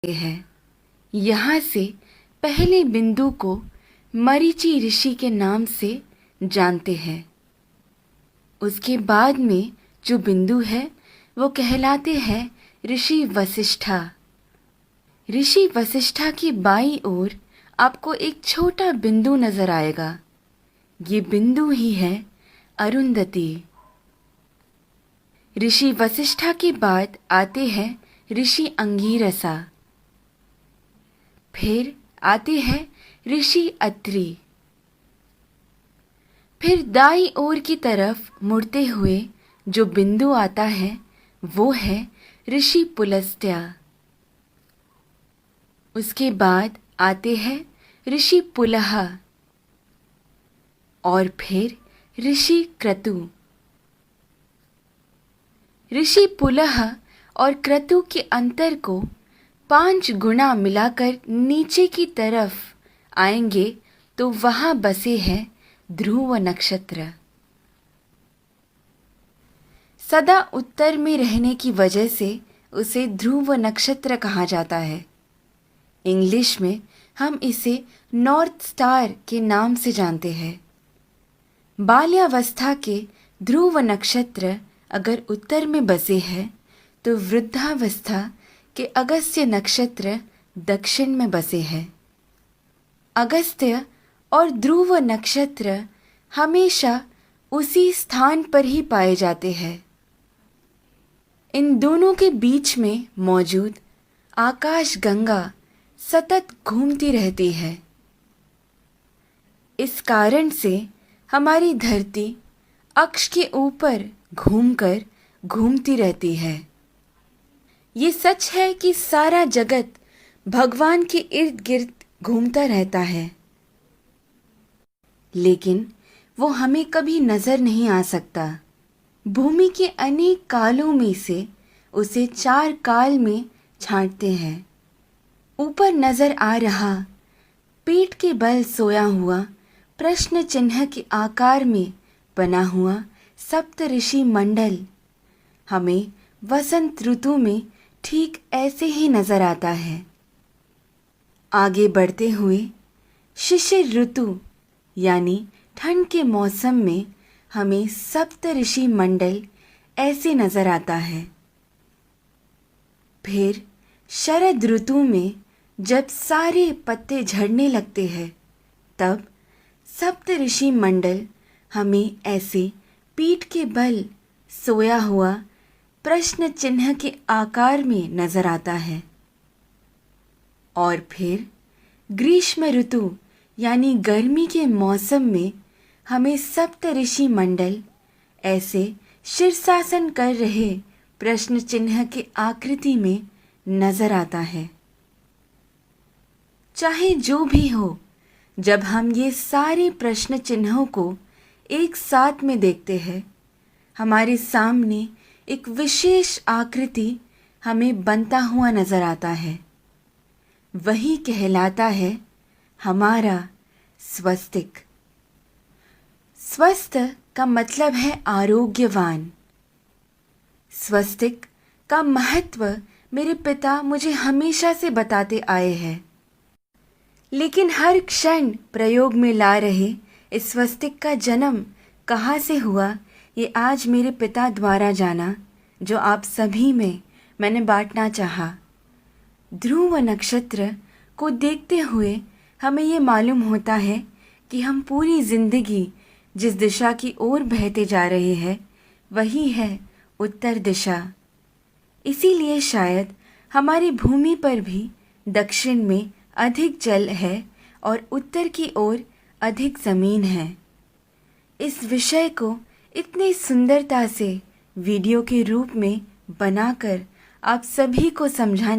है। यहाँ से पहले बिंदु को मरीचि ऋषि के नाम से जानते हैं। उसके बाद में जो बिंदु है वो कहलाते हैं ऋषि वशिष्ठा। ऋषि वशिष्ठा की बाईं ओर आपको एक छोटा बिंदु नजर आएगा। ये बिंदु ही है अरुंधति। ऋषि वशिष्ठा के बाद आते हैं ऋषि अंगीरसा, फिर आते हैं ऋषि अत्रि। फिर दाईं ओर की तरफ मुड़ते हुए जो बिंदु आता है वो है ऋषि पुलस्त्य। उसके बाद आते हैं ऋषि पुलह और फिर ऋषि क्रतु। ऋषि पुलह और क्रतु के अंतर को 5 गुना मिलाकर नीचे की तरफ आएंगे तो वहां बसे हैं ध्रुव नक्षत्र। सदा उत्तर में रहने की वजह से उसे ध्रुव नक्षत्र कहा जाता है। इंग्लिश में हम इसे नॉर्थ स्टार के नाम से जानते हैं। बाल्यावस्था के ध्रुव नक्षत्र अगर उत्तर में बसे हैं तो वृद्धावस्था के अगस्त्य नक्षत्र दक्षिण में बसे हैं। अगस्त्य और ध्रुव नक्षत्र हमेशा उसी स्थान पर ही पाए जाते हैं। इन दोनों के बीच में मौजूद आकाश गंगा सतत घूमती रहती है। इस कारण से हमारी धरती अक्ष के ऊपर घूमकर घूमती रहती है। ये सच है कि सारा जगत भगवान के इर्द गिर्द घूमता रहता है, लेकिन वो हमें कभी नजर नहीं आ सकता। भूमि के अनेक कालों में से उसे 4 काल में छांटते हैं। ऊपर नजर आ रहा पीठ के बल सोया हुआ प्रश्न चिन्ह के आकार में बना हुआ सप्त ऋषि मंडल हमें वसंत ऋतु में ठीक ऐसे ही नजर आता है। आगे बढ़ते हुए शिशिर ऋतु यानी ठंड के मौसम में हमें सप्त ऋषि मंडल ऐसे नजर आता है। फिर शरद ऋतु में जब सारे पत्ते झड़ने लगते हैं तब सप्त ऋषि मंडल हमें ऐसे पीठ के बल सोया हुआ प्रश्न चिन्ह के आकार में नजर आता है। और फिर ग्रीष्म ऋतु यानी गर्मी के मौसम में हमें सप्त ऋषि मंडल ऐसे शीर्षासन कर रहे प्रश्न चिन्ह के आकृति में नजर आता है। चाहे जो भी हो, जब हम ये सारे प्रश्न चिन्हों को एक साथ में देखते हैं, हमारे सामने एक विशेष आकृति हमें बनता हुआ नजर आता है। वही कहलाता है हमारा स्वस्तिक। स्वस्थ का मतलब है आरोग्यवान। स्वस्तिक का महत्व मेरे पिता मुझे हमेशा से बताते आए हैं, लेकिन हर क्षण प्रयोग में ला रहे इस स्वस्तिक का जन्म कहाँ से हुआ ये आज मेरे पिता द्वारा जाना, जो आप सभी में मैंने बांटना चाहा। ध्रुव नक्षत्र को देखते हुए हमें ये मालूम होता है कि हम पूरी जिंदगी जिस दिशा की ओर बहते जा रहे हैं वही है उत्तर दिशा। इसीलिए शायद हमारी भूमि पर भी दक्षिण में अधिक जल है और उत्तर की ओर अधिक ज़मीन है। इस विषय को इतनी सुंदरता से वीडियो के रूप में बनाकर आप सभी को समझाने